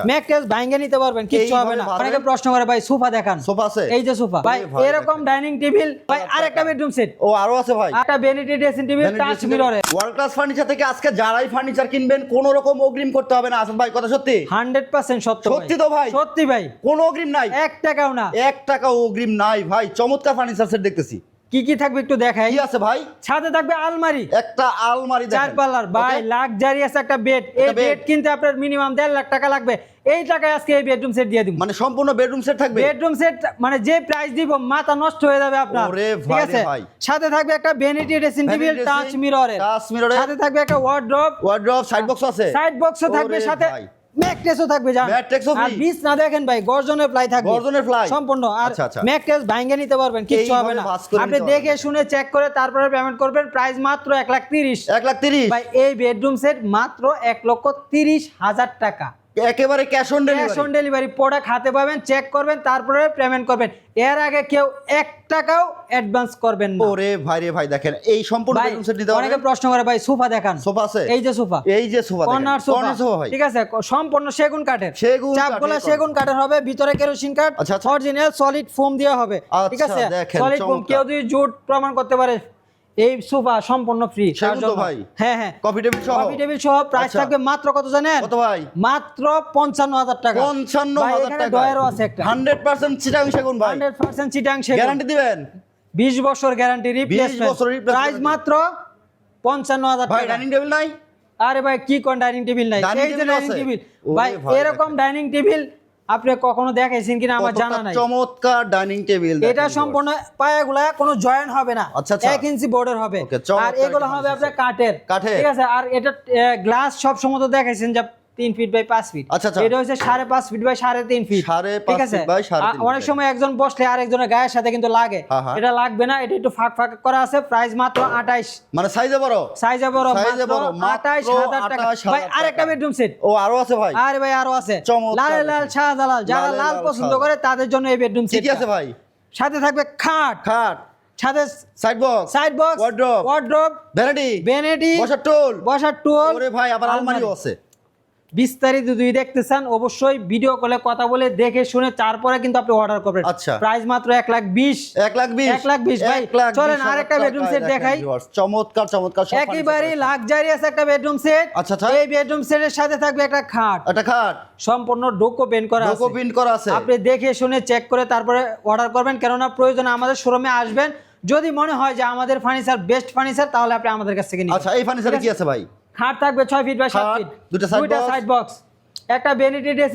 Mattress ভাঙে নিতে পারবেন, কিচ্ছু হবে না। অনেকে প্রশ্ন করে ভাই সোফা দেখান, সোফা আছে, এই যে সোফা ভাই, এরকম ডাইনিং টেবিল ভাই, আরেকটা বেডরুম সেট, ও আরো আছে ভাই, একটা ভ্যানিটি ড্রেসিং টেবিল টাচ মিররে। ওয়ার্ল্ড ক্লাস ফার্নিচার থেকে আজকে যারাই ফার্নিচার কিনবেন কোনো রকম অগ্রিম করতে হবে না। আসাদ ভাই কথা সত্যি? 100% সত্য। সত্যি তো ভাই? সত্যি ভাই, কোনো অগ্রিম নাই, 1 টাকাও না। 1 টাকা অগ্রিম নাই ভাই। চমৎকার ফার্নিচার সেট দেখতেছি। কি কি থাকবে একটু দেখাই। কি আছে ভাই? সাথে থাকবে আলমারি, একটা আলমারি দেখেন, 4 পাল্লার ভাই, লাক্সারিয়াস একটা বেড। এই বেড কিনতে আপনার মিনিমাম 1.5 লাখ টাকা লাগবে। এই টাকায় আজকে এই বেডরুম সেট দিয়ে দিব। মানে সম্পূর্ণ বেডরুম সেট থাকবে। বেডরুম সেট মানে যে প্রাইস দিব মাথা নষ্ট হয়ে যাবে আপনার। ওরে ঠিক ভাই আছে? রে ভাই। সাথে থাকবে একটা ভ্যানিটি ড্রেসিং টেবিল টাচ মিররে। সাথে থাকবে একটা ওয়ার্ড্রপ সাইড বক্স আছে, সাইড বক্সও থাকবে, ওরে সাথে ভাই। ম্যাট্রেসও থাকবে জান। ম্যাট্রেসও আর free? বিছ না দেখেন ভাই, গর্জনের প্লাই থাকবে, গর্জনের প্লাই সম্পূর্ণ। আর আচ্ছা, আচ্ছা। ম্যাট্রেস ভাঙে নিতে পারবেন, কিচ্ছু হবে না। এইভাবে ভাঁজ করে আপনি নিতে দেখে পারবেন। শুনে চেক করে তারপরে পেমেন্ট করবেন। প্রাইস মাত্র 1,30,000। 1,30,000 ভাই এই বেডরুম সেট মাত্র 1,30,000 টাকা। একেবারে cash on cash on delivery. Product হাতে পাবেন, চেক করবেন, তারপরে পেমেন্ট করবেন। এর আগে কেউ 1 টাকাও অ্যাডভান্স করবেন না। ওরে ভাই রে ভাই, দেখেন এই সম্পূর্ণ ভাই, বেডরুম সেট নিতে অনেকে পারবেন। প্রশ্ন করে ভাই সোফা দেখান, সোফা আছে, এই যে সোফা, এই যে সোফা দেখেন, কর্নার কর্নার সোফা সোফা, ভাই। ঠিক আছে, সম্পূর্ণ সেগুন কাঠের, সেগুন চাপগুলো কাঠের সেগুন কাঠের হবে, ভিতরে কেরোসিন কাঠ, আচ্ছা, আচ্ছা। অরিজিনাল সলিড ফোম দেওয়া হবে। ঠিক আচ্ছা, আছে, দেখেন, সলিড ফোম। চমৎকার। কেউ যদি জুট প্রমাণ করতে পারে এই সোফা সম্পূর্ণ ফ্রি। সেগুন তো ভাই? হ্যাঁ হ্যাঁ, কফি টেবিল সহ? কফি টেবিল সহ। প্রাইস আচ্ছা। থাকবে মাত্র কত জানেন? কত ভাই? মাত্র 55,000 টাকা। 55,000 টাকা। ডয়ারও আছে একটা, 100% চিটাং সেগুন ভাই। 100% চিটাং সেগুন। গ্যারান্টি দিবেন? 20 বছর গ্যারান্টি, 20 রিপ্লেসমেন্ট। বছর replacement প্রাইস মাত্র 55,000 ভাই টাকা। ডাইনিং টেবিল নাই? আরে ভাই কি কোন ডাইনিং টেবিল নাই? Dining এই যে table ডাইনিং আছে? টেবিল ওরে ভাই, ভাই, এরকম ডাইনিং টেবিল আপনি কখনো দেখাইছেন কিনা আমার জানা নাই। চমৎকার ডাইনিং টেবিল। এটা সম্পূর্ণ পায়াগুলা কোনো জয়েন্ট হবে না, আচ্ছা, আচ্ছা। 1 ইঞ্চি বোর্ডের হবে। Okay, চমৎকার আর এগুলো একটা হবে furniture আপনার set। কাঠের। কাঠের? ঠিক আছে। আর এটা গ্লাস সব সময় তো দেখাইছেন যে 3 ফিট বাই 5 ফিট। আচ্ছা, আচ্ছা। এটা হচ্ছে 5.5 ফিট বাই 3.5 ফিট। 5.5 ঠিক আছে। feet by 3.5 অনেক সময় একজন বসলে আরেকজনের গায়ের সাথে কিন্তু লাগে, হ্যাঁ, হ্যাঁ। এটা লাগবে না। এটা একটু ফাঁক ফাঁক করা আছে। প্রাইস মাত্র 28, মানে সাইজে বড়? সাইজে বড়, সাইজে মাত্র বড়, মাত্র 28,000 টাকা। 28,000 ভাই আরেকটা টাকা। বেডরুম সেট, ও আরো আছে ভাই? আরে ভাই আরো আছে। চমৎকার লাল লাল দেখেন। শাহজালাল, যারা লালে লাল লাল পছন্দ শাহজালাল। করে তাদের জন্য এই বেডরুম কি সেট। কি আছে ভাই? সাথে থাকবে খাট, খাট, সাথে side box, side box, wardrobe, wardrobe, vanity, vanity, বসার টুল। বসার টুল। ওরে ভাই আবার আলমারিও আছে। বিস্তারিত যদি দেখতে চান অবশ্যই ভিডিও কলে কথা বলে দেখে শুনে তারপরে কিন্তু আপনি অর্ডার করবেন। আচ্ছা। প্রাইস মাত্র 1,20,000। 1,20,000 1,20,000 ভাই। 1,20,000 চলেন আরেকটা বেডরুম সেট টাকায় দেখাই। দেখেন viewers, চমৎকার চমৎকার সব একেবারে furniture লাক্সারিয়াস একটা বেডরুম সেট। আচ্ছা, আচ্ছা। এই বেডরুম সেটের সাথে থাকবে একটা খাট, আছে। একটা খাট, সম্পূর্ণ ডোকো পেন্ট করা আছে। লোগো প্রিন্ট করা আছে। আপনি দেখে শুনে চেক করে তারপরে অর্ডার করবেন, কেননা প্রয়োজনে আমাদের শোরুমে আসবেন। যদি মনে হয় যে আমাদের ফার্নিচার বেস্ট ফার্নিচার, তাহলে আপনি আমাদের কাছ থেকে নিন। আচ্ছা, এই ফার্নিচারে কি আছে ভাই? খাট থাকবে 6 ফিট বাই 7 খাট, ফিট, দুইটা side box। সাইড বক্স, একটা ভ্যানিটি